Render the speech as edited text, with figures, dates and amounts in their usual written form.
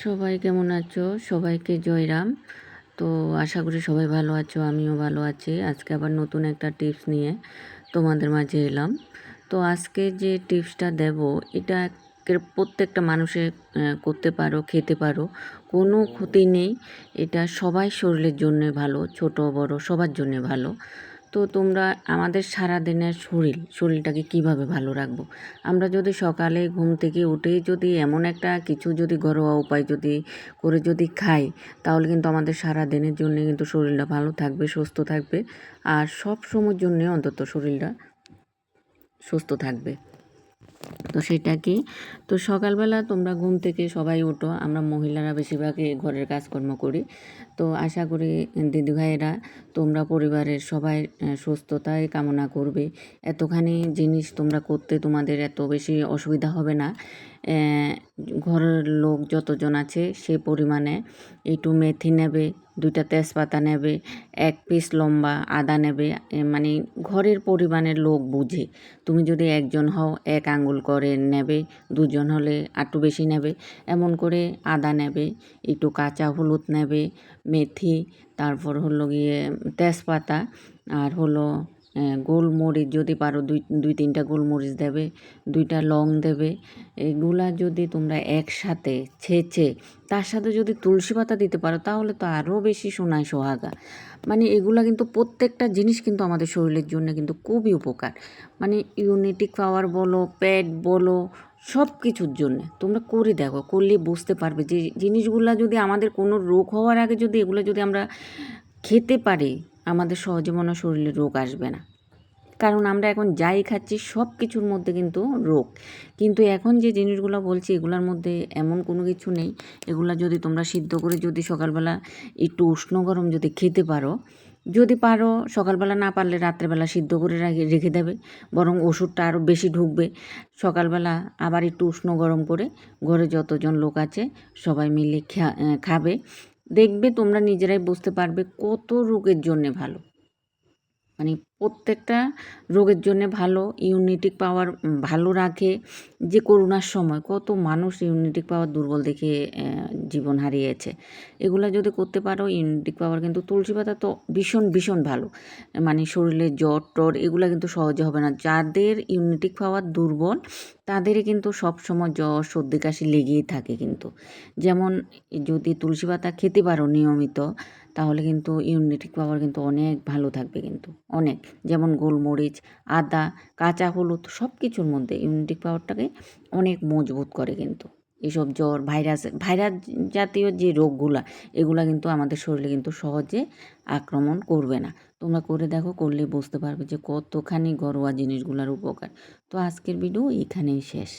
সবাই কেমন আছো? সবাইকে জয়রাম। তো আশা করি সবাই ভালো আছো, আমিও ভালো আছি। আজকে আবার নতুন একটা টিপস নিয়ে তোমাদের মাঝে এলাম। তো আজকে যে টিপসটা দেব এটা প্রত্যেকটা মানুষে করতে পারো, খেতে পারো, কোনো ক্ষতি নেই। এটা সবাই শরীরের জন্যে ভালো, ছোট বড় সবার জন্যে ভালো। তো তোমরা আমাদের সারাদিনের শরীরটাকে কিভাবে ভালো রাখবো? আমরা যদি সকালে ঘুম থেকে উঠেই যদি এমন একটা কিছু যদি ঘরোয়া উপায় যদি খাই, তাহলে কিন্তু আমাদের সারাদিনের জন্য কিন্তু শরীরটা ভালো থাকবে, সুস্থ থাকবে। আর সব সময়ের জন্যে অন্তত শরীরটা সুস্থ থাকবে। তো সেটা কি? তো সকালবেলা তোমরা ঘুম থেকে সবাই ওঠো, আমরা মহিলারা বেশিরভাগই ঘরের কাজকর্ম করি। তো আশা করি দিদিভাইয়েরা তোমরা পরিবারের সবাই সুস্থতাই কামনা করবে। এতখানি জিনিস তোমরা করতে তোমাদের এত বেশি অসুবিধা হবে না। ঘরের লোক যতজন আছে সে পরিমাণে একটু মেথি নেবে, 2টা তেজপাতা নেবে, 1 পিস লম্বা আদা নেবে। মানে ঘরের পরিমাণের লোক বুঝে তুমি যদি একজন হও 1 আঙ্গুল করে নেবে, 2জন হলে একটু বেশি নেবে। এমন করে আদা নেবে, একটু কাঁচা হলুদ নেবে, মেথি, তারপর হলো গিয়ে তেজপাতা, আর হলো গোলমরিচ যদি পারো 2-3টা গোলমরিচ দেবে, 2টা লং দেবে। এগুলা যদি তোমরা একসাথে ছেঁচে তার সাথে যদি তুলসী পাতা দিতে পারো তাহলে তো আরও বেশি সোনায় সোহাগা। মানে এগুলা কিন্তু প্রত্যেকটা জিনিস কিন্তু আমাদের শরীরের জন্য কিন্তু খুবই উপকার। মানে ইউনিটিক পাওয়ার বলো, পেট বলো, সব কিছুর জন্যে তোমরা করে দেখো, করলে বুঝতে পারবে যে জিনিসগুলা যদি আমাদের কোনো রোগ হওয়ার আগে যদি এগুলো যদি আমরা খেতে পারি, আমাদের সহজে মনে হয় শরীরে রোগ আসবে না। কারণ আমরা এখন যাই খাচ্ছি সব কিছুর মধ্যে কিন্তু রোগ। কিন্তু এখন যে জিনিসগুলো বলছি এগুলোর মধ্যে এমন কোনো কিছু নেই। এগুলা যদি তোমরা সিদ্ধ করে যদি সকালবেলা একটু উষ্ণ গরম যদি খেতে পারো, যদি পারো সকালবেলা, না পারলে রাত্রেবেলা সিদ্ধ করে রেখে দেবে, বরং ওষুধটা আরও বেশি ঢুকবে। সকালবেলা আবার একটু উষ্ণ গরম করে ঘরে যতজন লোক আছে সবাই মিলে খাবে। দেখবে তোমরা নিজেরাই বুঝতে পারবে কত রোগের জন্যে ভালো। মানে প্রত্যেকটা রোগের জন্যে ভালো। ইউনিটিক পাওয়ার ভালো রাখে। যে করোনার সময় কত মানুষ ইউনিটিক পাওয়ার দুর্বল দেখে জীবন হারিয়েছে। এগুলা যদি করতে পারো, ইউনিটিক পাওয়ার কিন্তু তুলসী পাতা তো ভীষণ ভীষণ ভালো। মানে শরীরে জ্বর টর এগুলা কিন্তু সহজে হবে না। যাদের ইউনিটিক পাওয়ার দুর্বল তাদেরই কিন্তু সবসময় জ্বর সর্দি কাশি লেগেই থাকে কিন্তু। যেমন যদি তুলসী পাতা খেতে পারো নিয়মিত, তাহলে কিন্তু ইমিউনিটি পাওয়ার কিন্তু অনেক ভালো থাকবে কিন্তু অনেক। যেমন গোলমরিচ, আদা, কাঁচা হলুদ সব কিছুর মধ্যে ইমিউনিটি পাওয়ারটাকে অনেক মজবুত করে কিন্তু। এসব জ্বর, ভাইরাস জাতীয় যে রোগগুলা এগুলা কিন্তু আমাদের শরীরে কিন্তু সহজে আক্রমণ করবে না। তোমরা করে দেখো, করলে বুঝতে পারবে যে কতখানি ঘরোয়া জিনিসগুলোর উপকার। তো আজকের ভিডিও এখানেই শেষ।